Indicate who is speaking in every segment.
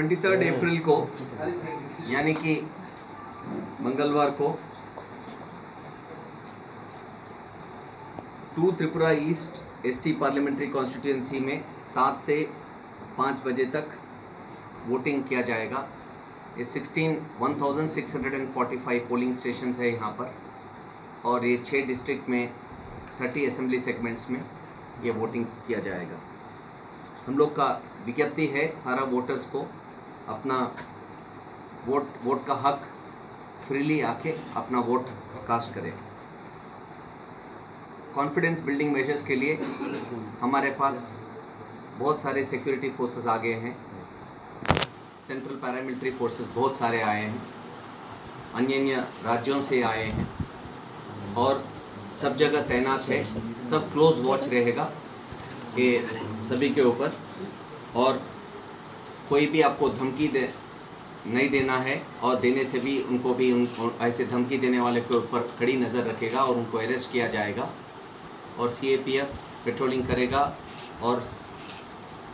Speaker 1: 23 अप्रैल को यानी कि मंगलवार को 2 Tripura east ST parliamentary constituency में 7 से 5 बजे तक वोटिंग किया जाएगा। ये 16,645 पोलिंग स्टेशन है यहाँ पर, और ये 6 डिस्ट्रिक्ट में 30 असेंबली सेगमेंट्स में ये वोटिंग किया जाएगा। हम लोग का विज्ञप्ति है सारा वोटर्स को अपना वोट का हक फ्रीली आके अपना वोट कास्ट करें। कॉन्फिडेंस बिल्डिंग मेजर्स के लिए हमारे पास बहुत सारे सिक्योरिटी फोर्सेस आ गए हैं। सेंट्रल पैरामिलिट्री फोर्सेस बहुत सारे आए हैं, अन्य राज्यों से आए हैं और सब जगह तैनात है। सब क्लोज वॉच रहेगा ये सभी के ऊपर, और कोई भी आपको धमकी नहीं देना है, और देने से भी उनको भी ऐसे धमकी देने वाले के ऊपर कड़ी नज़र रखेगा और उनको अरेस्ट किया जाएगा। और CAPF पेट्रोलिंग करेगा और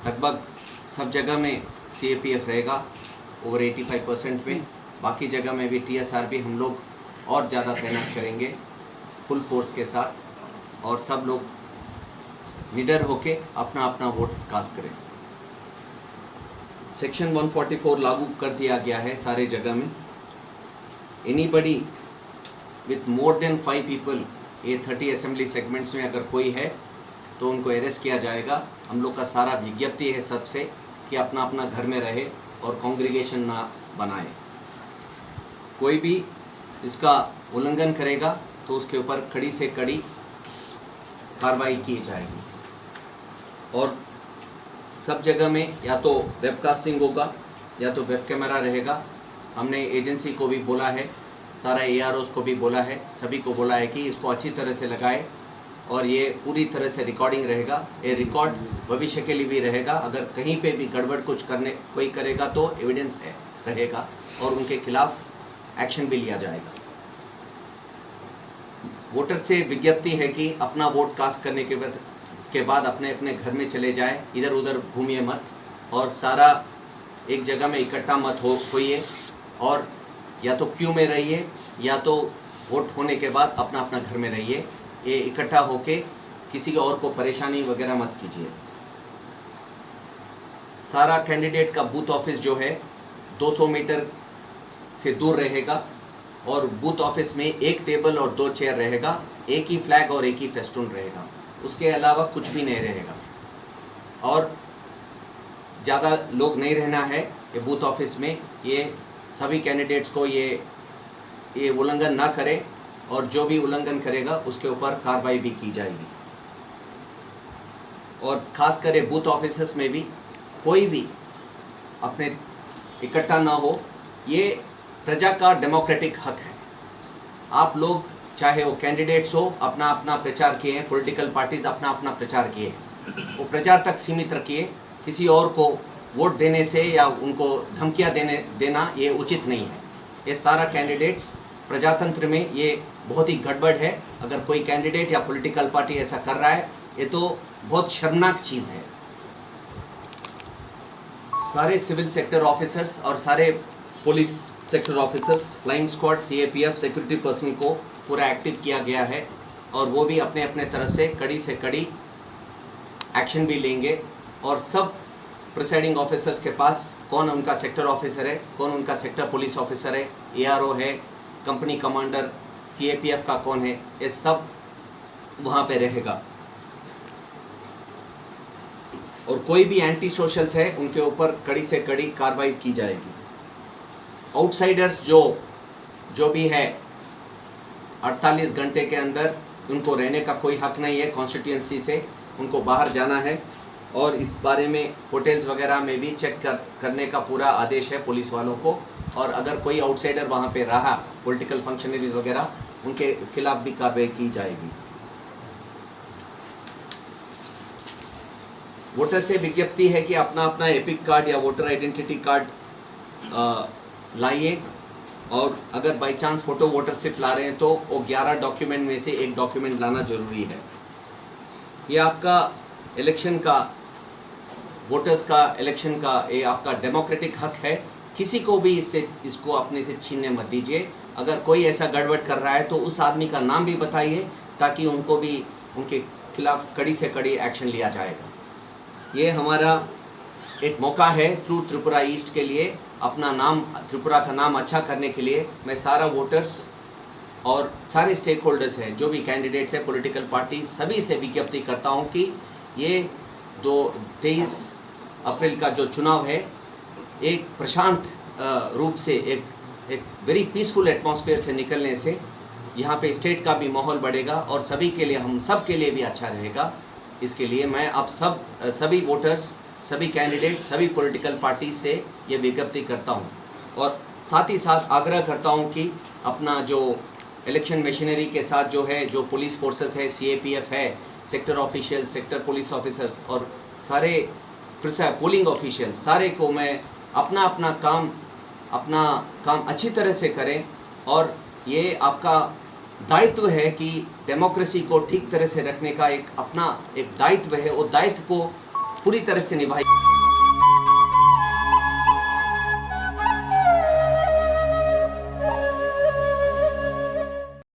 Speaker 1: लगभग सब जगह में CAPF रहेगा ओवर 85% में। बाकी जगह में भी TSR भी हम लोग और ज़्यादा तैनात करेंगे फुल फोर्स के साथ, और सब लोग निडर होके अपना अपना वोट कास्ट करें। सेक्शन 144 लागू कर दिया गया है सारे जगह में। Anybody with more than 5 people ये 30 असेंबली सेगमेंट्स में अगर कोई है तो उनको अरेस्ट किया जाएगा। हम लोग का सारा विज्ञप्ति है सबसे कि अपना अपना घर में रहे और कांग्रीगेशन ना बनाए। कोई भी इसका उल्लंघन करेगा तो उसके ऊपर कड़ी से कड़ी कार्रवाई की जाएगी। और सब जगह में या तो वेबकास्टिंग होगा या तो वेब कैमरा रहेगा। हमने एजेंसी को भी बोला है, सारा AROs को भी बोला है, सभी को बोला है कि इसको अच्छी तरह से लगाए, और ये पूरी तरह से रिकॉर्डिंग रहेगा। ये रिकॉर्ड भविष्य के लिए भी रहेगा। अगर कहीं पे भी गड़बड़ कुछ कोई करेगा तो एविडेंस रहेगा और उनके खिलाफ एक्शन भी लिया जाएगा। वोटर से विज्ञप्ति है कि अपना वोट कास्ट करने के बाद अपने अपने घर में चले जाए, इधर उधर घूमिए मत, और सारा एक जगह में इकट्ठा मत होइए, और या तो क्यू में रहिए या तो वोट होने के बाद अपना अपना घर में रहिए। ये इकट्ठा होके किसी और को परेशानी वगैरह मत कीजिए। सारा कैंडिडेट का बूथ ऑफिस जो है 200 मीटर से दूर रहेगा, और बूथ ऑफिस में एक टेबल और 2 चेयर रहेगा, एक ही फ्लैग और एक ही फेस्टून रहेगा, उसके अलावा कुछ भी नहीं रहेगा। और ज़्यादा लोग नहीं रहना है ये बूथ ऑफिस में। ये सभी कैंडिडेट्स को ये उल्लंघन ना करें, और जो भी उल्लंघन करेगा उसके ऊपर कार्रवाई भी की जाएगी। और ख़ास करके बूथ ऑफिसेस में भी कोई भी अपने इकट्ठा ना हो। ये प्रजा का डेमोक्रेटिक हक है। आप लोग चाहे वो कैंडिडेट्स हो अपना अपना प्रचार किए हैं, पॉलिटिकल पार्टीज अपना अपना प्रचार किए हैं, वो प्रचार तक सीमित रखिए। किसी और को वोट देने से या उनको धमकियां देना ये उचित नहीं है। ये सारा कैंडिडेट्स प्रजातंत्र में ये बहुत ही गड़बड़ है। अगर कोई कैंडिडेट या पॉलिटिकल पार्टी ऐसा कर रहा है ये तो बहुत शर्मनाक चीज़ है। सारे सिविल सेक्टर ऑफिसर्स और सारे police sector officers, flying squad, CAPF security person को पूरा एक्टिव किया गया है, और वो भी अपने अपने तरफ से कड़ी एक्शन भी लेंगे। और सब प्रिसाइडिंग ऑफिसर्स के पास कौन उनका सेक्टर ऑफिसर है, कौन उनका सेक्टर पुलिस ऑफिसर है, ARO है, कंपनी कमांडर, CAPF का कौन है, ये सब वहाँ पे रहेगा। और कोई भी एंटी सोशल्स है उनके ऊपर कड़ी से कड़ी कार्रवाई की जाएगी। आउटसाइडर्स जो भी है 48 घंटे के अंदर उनको रहने का कोई हक नहीं है। कॉन्स्टिट्यूंसी से उनको बाहर जाना है, और इस बारे में होटल्स वगैरह में भी चेक करने का पूरा आदेश है पुलिस वालों को। और अगर कोई आउटसाइडर वहाँ पे रहा, पॉलिटिकल फंक्शनरीज वगैरह, उनके खिलाफ भी कार्रवाई की जाएगी। वोटर से विज्ञप्ति है कि अपना अपना एपिक कार्ड या वोटर आइडेंटिटी कार्ड लाइए, और अगर बाई चांस फोटो वोटर सिर्फ ला रहे हैं तो वो 11 डॉक्यूमेंट में से एक डॉक्यूमेंट लाना जरूरी है। ये आपका इलेक्शन का वोटर्स का इलेक्शन का ये आपका डेमोक्रेटिक हक है, किसी को भी इसको अपने से छीनने मत दीजिए। अगर कोई ऐसा गड़बड़ कर रहा है तो उस आदमी का नाम भी बताइए ताकि उनको भी उनके खिलाफ कड़ी से कड़ी एक्शन लिया जाएगा। ये हमारा एक मौका है थ्रू त्रिपुरा ईस्ट के लिए, अपना नाम, त्रिपुरा का नाम अच्छा करने के लिए मैं सारा वोटर्स और सारे स्टेक होल्डर्स हैं, जो भी कैंडिडेट्स हैं, पॉलिटिकल पार्टी, सभी से विज्ञप्ति करता हूं कि ये 23 अप्रैल का जो चुनाव है एक प्रशांत रूप से, एक वेरी पीसफुल एटमॉस्फेयर से निकलने से यहाँ पे स्टेट का भी माहौल बढ़ेगा और सभी के लिए, हम सब के लिए भी अच्छा रहेगा। इसके लिए मैं आप सभी वोटर्स, सभी कैंडिडेट, सभी पॉलिटिकल पार्टी से ये विज्ञप्ति करता हूँ और साथ ही साथ आग्रह करता हूँ कि अपना जो इलेक्शन मशीनरी के साथ जो है, जो पुलिस फोर्सेस है, CAPF है, sector official, sector police officers और सारे पोलिंग ऑफिशियल, सारे को मैं अपना काम अच्छी तरह से करें और ये आपका दायित्व है कि डेमोक्रेसी को ठीक तरह से रखने का एक अपना एक दायित्व है, वो दायित्व को पूरी तरह से निभाइए।